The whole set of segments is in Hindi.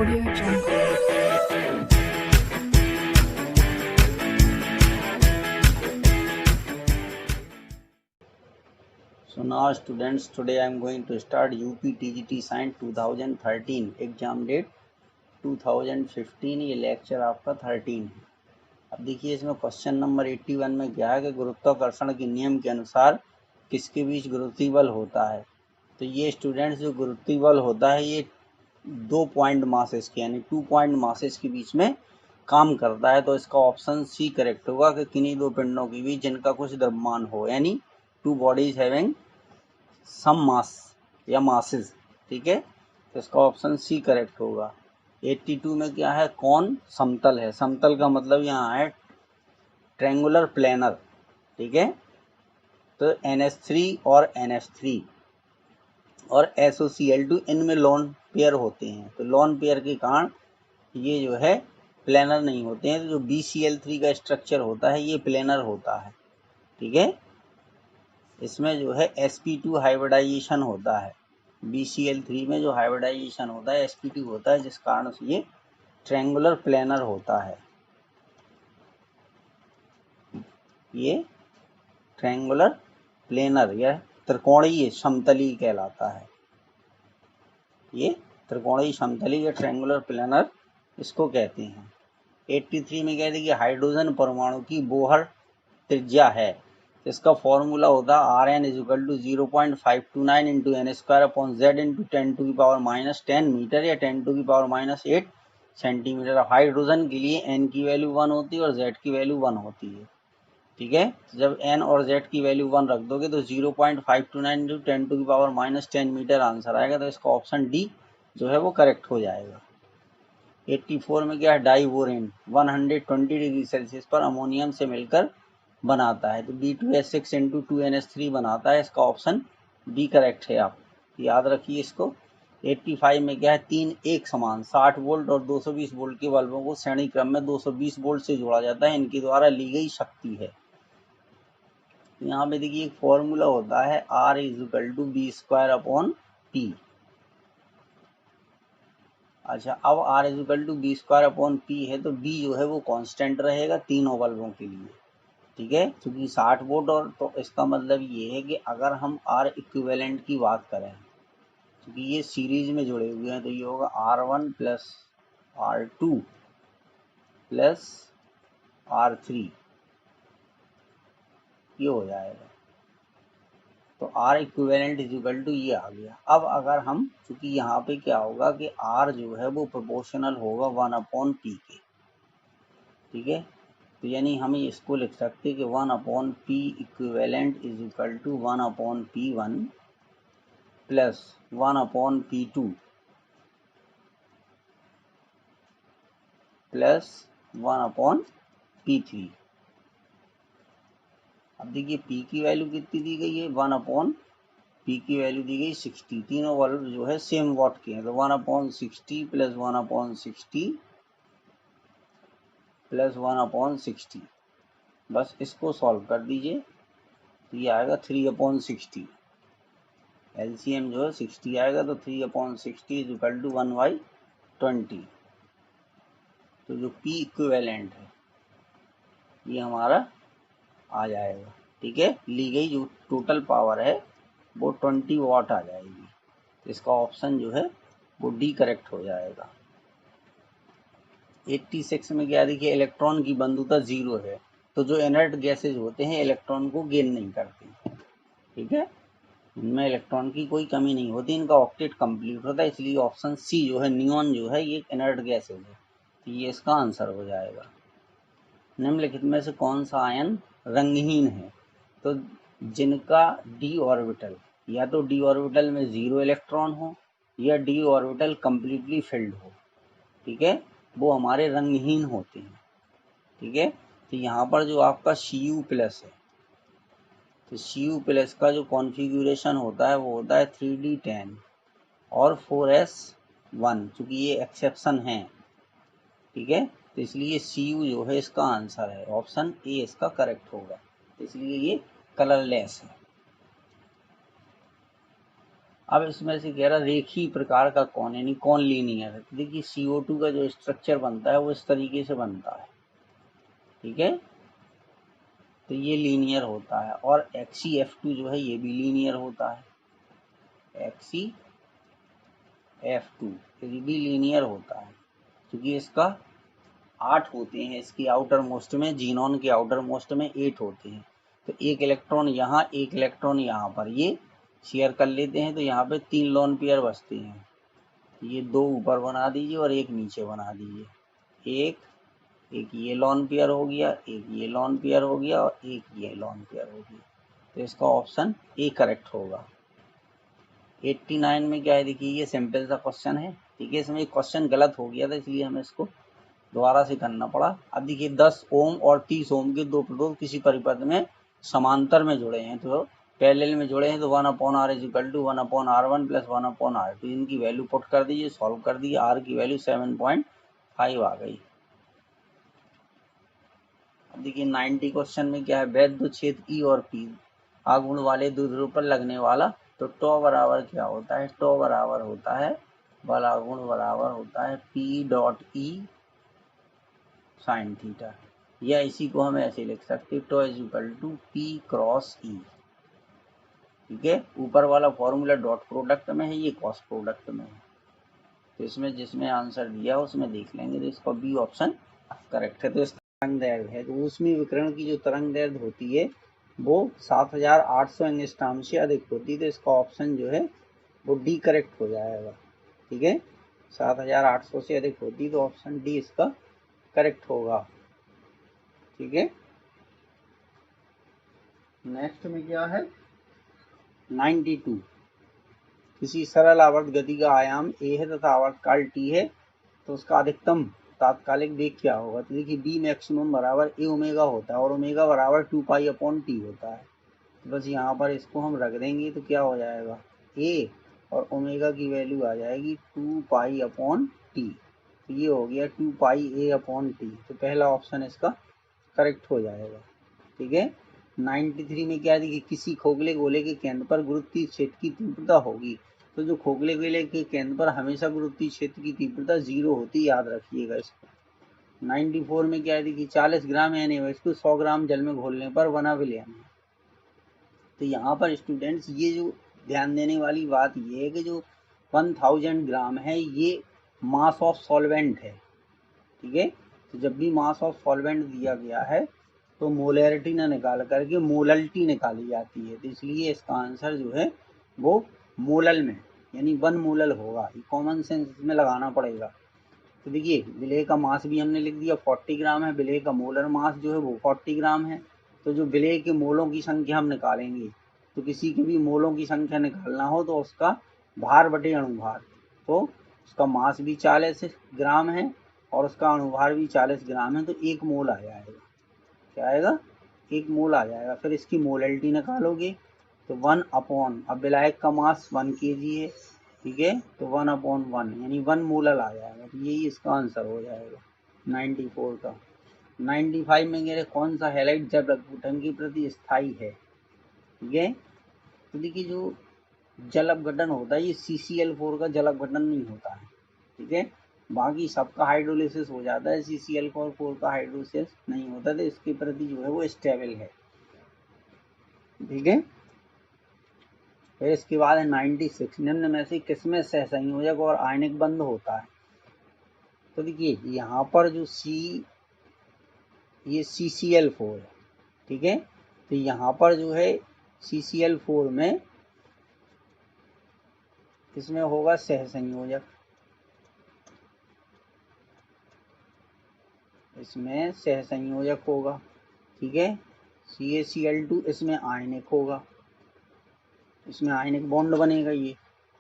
AudioJungle. So now students, today I am going to start UP TGT Science 2013 exam date 2015। ये लेक्चर आपका 13 है। अब देखिए इसमें क्वेश्चन नंबर 81 में क्या है कि गुरुत्वाकर्षण के नियम के अनुसार किसके बीच गुरुत्वीय बल होता है। तो ये स्टूडेंट्स जो गुरुत्वीय बल होता है ये 2 पॉइंट मासेस के यानी 2 पॉइंट मासेस के बीच में काम करता है। तो इसका ऑप्शन सी करेक्ट होगा कि किन्हीं दो पिंडों के बीच जिनका कुछ द्रव्यमान हो, यानी 2 बॉडीज हैविंग सम मास या मासेस। ठीक है, तो इसका ऑप्शन सी करेक्ट होगा। 82 में क्या है, कौन समतल है। समतल का मतलब यहाँ है ट्रायंगुलर प्लेनर। ठीक है, तो NH3 और NH3 और SOCl2 इनमें लोन पेयर होते हैं। तो लोन पेयर के कारण ये जो है प्लेनर नहीं होते हैं। तो जो BCl3 का स्ट्रक्चर होता है ये प्लेनर होता है। ठीक है, इसमें जो है sp2 हाइब्रिडाइजेशन होता है। BCl3 में जो हाइब्रिडाइजेशन होता है sp2 होता है, जिस कारण से ये ट्रायंगुलर प्लेनर होता है। ये ट्रायंगुलर प्लेनर या त्रिकोणीय समतली कहलाता है। ये त्रिकोणीय समतली या ट्रायंगुलर प्लेनर इसको कहते हैं। 83 में कहते हैं कि हाइड्रोजन परमाणु की बोहर त्रिज्या है। इसका फॉर्मूला होता है Rn = 0.529 into N square upon Z into 10⁻⁻10 metre या 10⁻⁸ सेंटीमीटर। हाइड्रोजन के लिए n की वैल्यू 1 होती है और z की वैल्यू 1 होती है। ठीक है, जब n और z की वैल्यू 1 रख दोगे तो 0.529 इंटू 10⁻⁻10 मीटर आंसर आएगा। तो इसका ऑप्शन डी जो है वो करेक्ट हो जाएगा। 84 में क्या है, डाइवोरेन 120 डिग्री सेल्सियस पर अमोनियम से मिलकर बनाता है। तो B2S6 इंटू 2NH3 बनाता है। इसका ऑप्शन बी करेक्ट है, आप याद रखिए इसको। 85 में क्या है, तीन एक समान 60 वोल्ट और 220 वोल्ट के बल्बों को श्रेणी क्रम में 220 वोल्ट से जोड़ा जाता है। इनके द्वारा ली गई शक्ति है। यहाँ पे देखिए एक फॉर्मूला होता है R = B²/P। अच्छा, अब R = B²/P है तो B जो है वो कांस्टेंट रहेगा तीनों बल्बों के लिए। ठीक है, क्योंकि 60 वोल्ट और तो इसका मतलब ये है कि अगर हम R इक्विवेलेंट की बात करें, क्योंकि ये सीरीज में जुड़े हुए हैं, तो ये होगा R1 + R2 + R3, ये हो जाएगा। तो R इक्विवेलेंट = ये आ गया। अब अगर हम, क्योंकि यहाँ पे क्या होगा कि R जो है वो प्रोपोर्शनल होगा 1/P के। ठीक है, तो यानी हम इसको लिख सकते हैं कि 1/P equivalent = 1/P1 + 1/P2 + 1/P3। अब देखिए P की वैल्यू कितनी दी गई है, 1/P की वैल्यू दी गई 60। तीनों बल्ब जो है सेम वाट के हैं, तो 1/60 + 1/60 + 1/60। बस इसको सॉल्व कर दीजिए तो ये आएगा 3/60। LCM जो है 60 आएगा, तो 3/60 = 1/20। तो जो P इक्विवेलेंट है ये हमारा आ जाएगा। ठीक है, ली गई जो टोटल पावर है वो 20 वाट आ जाएगी। तो इसका ऑप्शन जो है वो डी करेक्ट हो जाएगा। 86 में क्या देखिए, इलेक्ट्रॉन की बंधुता 0 है। तो जो इनर्ट गैसेज होते हैं इलेक्ट्रॉन को गेन नहीं करते। ठीक है, इनमें इलेक्ट्रॉन की कोई कमी नहीं होती, इनका ऑक्टेट कंप्लीट होता है। इसलिए ऑप्शन सी जो है, नियॉन जो है, ये इनर्ट गैसेज है। तो ये इसका आंसर हो जाएगा। निम्नलिखित में से कौन सा आयन रंगहीन है। तो जिनका d ऑर्बिटल, या तो d ऑर्बिटल में 0 इलेक्ट्रॉन हो या d ऑर्बिटल कंप्लीटली फिल्ड हो, ठीक है, वो हमारे रंगहीन होते हैं। ठीक है, तो यहाँ पर जो आपका Cu+ है, तो Cu+ का जो कॉन्फ़िगरेशन होता है वो होता है 3d10 और 4s1, क्योंकि ये एक्सेप्शन है। ठीक है, तो इसलिए Cu जो है इसका आंसर है। ऑप्शन ए इसका करेक्ट होगा। तो इसलिए ये कलरलेस है। अब इसमें से कह रहा रेखीय प्रकार का कौन, यानी कौन लीनियर है। तो देखिए CO2 का जो स्ट्रक्चर बनता है वो इस तरीके से बनता है, ठीक है, तो ये लीनियर होता है। और XeF2 जो है ये भी लीनियर होता है, XeF2 ये भी लीनियर होता है, क्योंकि इसका 8 होते हैं, इसकी आउटर मोस्ट में, जीनॉन के आउटर मोस्ट में 8 होते हैं। तो एक इलेक्ट्रॉन यहाँ, एक इलेक्ट्रॉन यहाँ पर ये शेयर कर लेते हैं, तो यहाँ पे 3 लोन पेयर बचते हैं। ये 2 ऊपर बना दीजिए और एक नीचे बना दीजिए। एक ये लोन पेयर हो गया, एक ये लोन पेयर हो गया और एक ये लोन पेयर हो गया। तो इसका ऑप्शन ए करेक्ट होगा। 89 में क्या है, देखिए ये सिंपल सा क्वेश्चन है, ठीक है, इसमें एक क्वेश्चन गलत हो गया था इसलिए हमें इसको दोबारा से करना पड़ा। अब देखिए 10 ओम और 30 ओम के दो प्रतिरोध किसी परिपथ में समांतर में जुड़े हैं, तो पैरेलल में जुड़े हैं, तो 1/r is equal to 1/r1 plus 1/r2। इनकी वैल्यू पुट कर दीजिए, सॉल्व कर दिए, आर की वैल्यू 7.5 आ गई। अब देखिए 90 क्वेश्चन में क्या है, वैध छेद ई और पी आगुण वाले दो ध्रुव पर लगने वाला, तो टॉ बराबर क्या होता है, टॉ बराबर होता है बल आगुण बराबर होता है P dot E sine theta, या इसी को हम ऐसे लिख सकते हैं, tau is equal to P cross E, ठीक है। ऊपर वाला फॉर्मूला डॉट प्रोडक्ट में है, ये क्रॉस प्रोडक्ट में है, तो इसमें जिसमें आंसर दिया उसमें देख लेंगे, तो इसका बी ऑप्शन करेक्ट है। तो इसका तरंग दैर्घ्य है, तो उसमें विकिरण की जो तरंग दैर्घ्य होती है वो 7800 एंगस्ट्रॉम से अधिक होती है, तो इसका ऑप्शन जो है वो डी करेक्ट हो जाएगा, ठीक है। 7800 से अधिक होती है तो ऑप्शन डी इसका करेक्ट होगा, ठीक है। नेक्स्ट में क्या है 92, किसी सरल आवर्त गति का आयाम a है तथा आवर्त काल t है, तो उसका अधिकतम तात्कालिक वेग क्या होगा। तो देखिए बी मैक्सिमम बराबर ए ओमेगा होता है और ओमेगा बराबर 2π/t होता है, तो बस यहाँ पर इसको हम रख देंगे, तो क्या हो जाएगा ए और ओमेगा की वैल्यू आ जाएगी 2π/t, तो ये हो गया 2πa/t, तो पहला ऑप्शन इसका करेक्ट हो जाएगा, ठीक है। 93 में क्या देखिए, किसी खोखले गोले के केंद्र पर गुरुत्वीय क्षेत्र की तीव्रता होगी, तो जो खोखले गोले के केंद्र पर हमेशा गुरुत्वीय क्षेत्र की तीव्रता 0 होती, याद रखिएगा इसको। 94 में क्या है देखिए, 40 ग्राम यानी इसको 100 ग्राम जल में घोलने पर 1 विलियन है। तो यहाँ पर स्टूडेंट्स ये जो ध्यान देने वाली बात ये है कि जो 1000 ग्राम है ये मास ऑफ सॉल्वेंट है, ठीक है। तो जब भी मास ऑफ सॉल्वेंट दिया गया है तो मोलैरिटी ना निकाल करके मोलल्टी निकाली जाती है, तो इसलिए इसका आंसर जो है वो मोलल में यानी 1 मोलल होगा। कॉमन सेंस इसमें लगाना पड़ेगा। तो देखिए विलेय का मास भी हमने लिख दिया 40 ग्राम है, विलेय का मोलर मास जो है वो 40 ग्राम है। तो जो विलेय के मोलों की संख्या हम निकालेंगे, तो किसी के भी मोलों की संख्या निकालना हो तो उसका भार बटे अणुभार, तो उसका मास भी 40 ग्राम है और उसका अणुभार भी 40 ग्राम है, तो 1 मोल आ जाएगा। क्या आएगा 1 मोल आ जाएगा। फिर इसकी मोलल्टी निकालोगे तो 1/, अब विलायक का मास 1 kg है, ठीक है, तो 1/1 यानी 1 मोलल आ जाएगा, तो यही इसका आंसर हो जाएगा 94 का। 95 में कह रहे कौन सा हैलाइड जब अपघटन के प्रति स्थायी है, ठीक है। तो देखिए जो जल अपघटन होता है ये CCl4 का जल अपघटन नहीं होता है, ठीक है, बाकी सबका हाइड्रोलिसिस हो जाता है, CCl4 का हाइड्रोलिसिस नहीं होता, तो इसके प्रति जो है वो स्टेबल है, ठीक है। फिर इसके बाद है 96, निम्न में से किसमें सहसंयोजक और आयनिक बंध होता है। तो देखिए यहाँ पर जो ये CCl4 है, ठीक है, तो यहाँ पर जो है CCl4 में इसमें होगा सहसंयोजक, इसमें सहसंयोजक होगा, ठीक है। CaCl2 इसमें आयनिक होगा, इसमें आयनिक बॉन्ड बनेगा ये,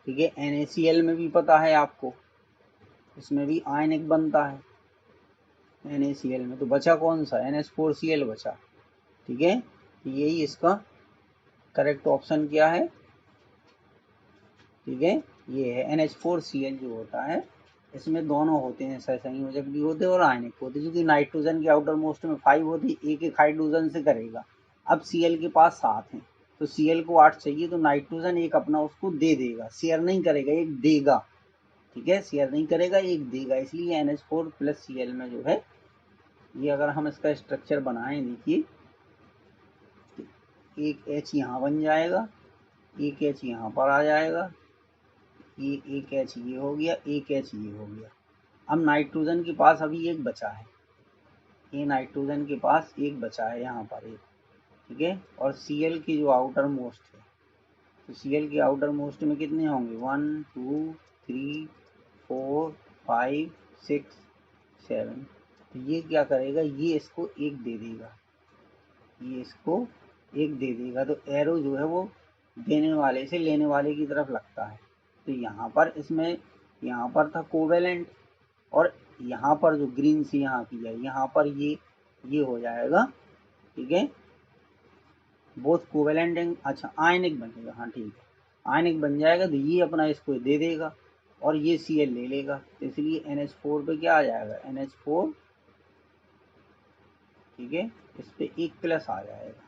ठीक है। NaCl में भी पता है आपको, इसमें भी आयनिक बनता है NaCl में, तो बचा कौन सा NH4Cl बचा, ठीक है। यही इसका करेक्ट ऑप्शन क्या है, ठीक है, ये है NH4Cl जो होता है, इसमें दोनों होते हैं, सहसंयोजक भी होते हैं और आयनिक होते हैं, क्योंकि नाइट्रोजन के आउटर मोस्ट में 5 होती है, एक हाइड्रोजन से करेगा। अब Cl के पास 7 हैं, तो Cl को 8 चाहिए, तो नाइट्रोजन एक अपना उसको दे देगा, शेयर नहीं करेगा, एक देगा। ठीक है, शेयर नहीं करेगा, एक देगा, इसलिए NH4 प्लस Cl में जो है ये अगर हम इसका स्ट्रक्चर बनाएं, देखिए एक H यहाँ बन जाएगा, एक H यहाँ पर आ जाएगा, ये एक H ये हो गया, एक H ये हो गया। अब नाइट्रोजन के पास अभी एक बचा है, ये नाइट्रोजन के पास एक बचा है यहाँ पर एक, ठीक है। और Cl की जो आउटर मोस्ट है, तो Cl की आउटर मोस्ट में कितने होंगे, 1 2 3 4 5 6 7। तो ये क्या करेगा, ये इसको एक दे देगा, ये इसको एक दे देगा, तो एरो जो है वो देने वाले से लेने वाले की तरफ लगता है। तो यहाँ पर इसमें, यहाँ पर था कोवेलेंट, और यहाँ पर जो ग्रीन से यहाँ किया, यहाँ पर ये हो जाएगा, ठीक है, बोथ कोवेलेंट एंड, अच्छा आयनिक बनेगा, हाँ ठीक है, आयनिक बन जाएगा। तो ये अपना इसको दे देगा और ये Cl ले लेगा, तो इसलिए NH4 पे क्या आ जाएगा, NH4, ठीक है, इस पे एक प्लस आ जाएगा,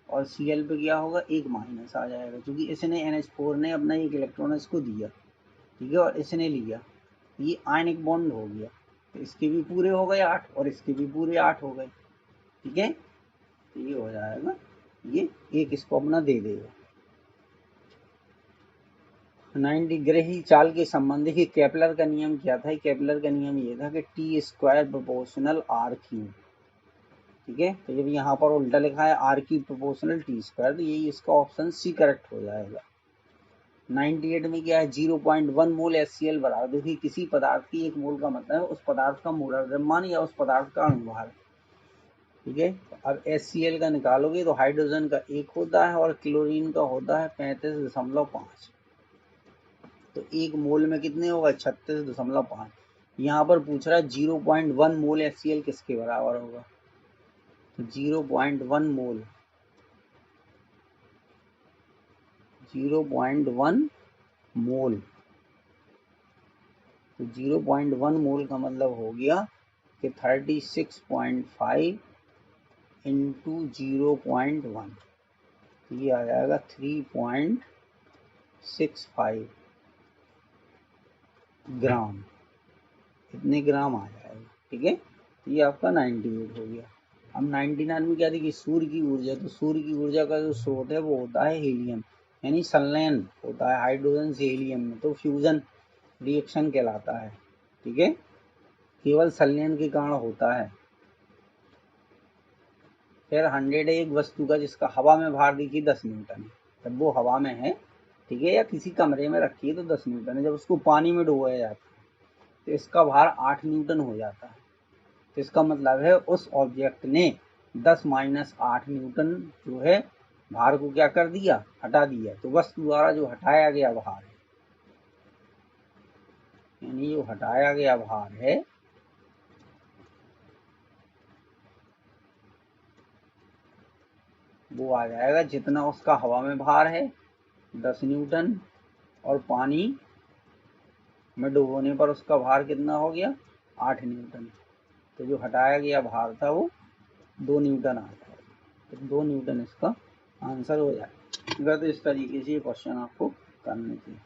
और Cl पे क्या होगा, एक माइनस आ जाएगा, क्योंकि इसने NH4 ने अपना एक इलेक्ट्रॉन इसको दिया, ठीक है, और इसने लिया, ये आयनिक बॉन्ड हो गया, तो इसके भी पूरे हो गए 8 और इसके भी पूरे 8 हो गए, ठीक है। तो ये हो जाएगा, ये एक इसको अपना दे देगा। 90 ग्रही चाल के संबंध देखिए केपलर का नियम क्या था, केपलर का नियम ये था कि T² प्रोपोर्शनल R3, ठीक है। तो जब यहाँ पर उल्टा लिखा है R3 प्रोपोर्शनल T², तो यही इसका ऑप्शन सी करेक्ट हो जाएगा। 98 में क्या है, 0.1 मोल HCl बराबर, देखिए किसी पदार्थ की एक मोल का मतलब है उस पदार्थ का मोलर द्रव्यमान या उस पदार्थ का अणुभार, ठीक है। अब HCl का निकालोगे तो हाइड्रोजन का 1 होता है और क्लोरीन का होता है 35.5, तो एक मोल में कितने होगा, 36.5। यहाँ पर पूछ रहा है 0.1 मोल HCl किसके बराबर होगा, तो 0.1 मोल, 0.1 मोल, तो 0.1 मोल का मतलब हो गया कि 36.5 इंटू 0.1, ये आ जाएगा 3.65 ग्राम, इतने ग्राम आ जाएगा, ठीक है। ये आपका 98 हो गया। अब 99 में क्या देखिए, सूर्य की ऊर्जा, तो सूर्य की ऊर्जा का जो स्रोत है वो होता है हीलियम, यानी संलयन होता है हाइड्रोजन से हीलियम में, तो फ्यूजन रिएक्शन कहलाता है, ठीक है, केवल संलयन के कारण होता है। फिर 100 है एक वस्तु का जिसका हवा में भार देखिए 10 न्यूटन है, जब वो हवा में है, ठीक है, या किसी कमरे में रखी है तो 10 न्यूटन है, जब उसको पानी में डुबोया जाता है तो इसका भार 8 न्यूटन हो जाता है। तो इसका मतलब है उस ऑब्जेक्ट ने 10 - 8 न्यूटन जो है भार को क्या कर दिया, हटा दिया, तो वस्तु द्वारा जो हटाया गया भार है, यानी जो हटाया गया भार है वो आ जाएगा जितना उसका हवा में भार है 10 न्यूटन, और पानी में डुबोने पर उसका भार कितना हो गया, 8 न्यूटन, तो जो हटाया गया भार था वो 2 न्यूटन आ जाएगा, तो 2 न्यूटन इसका आंसर हो जाएगा। तो इस तरीके से ये क्वेश्चन आपको करने चाहिए।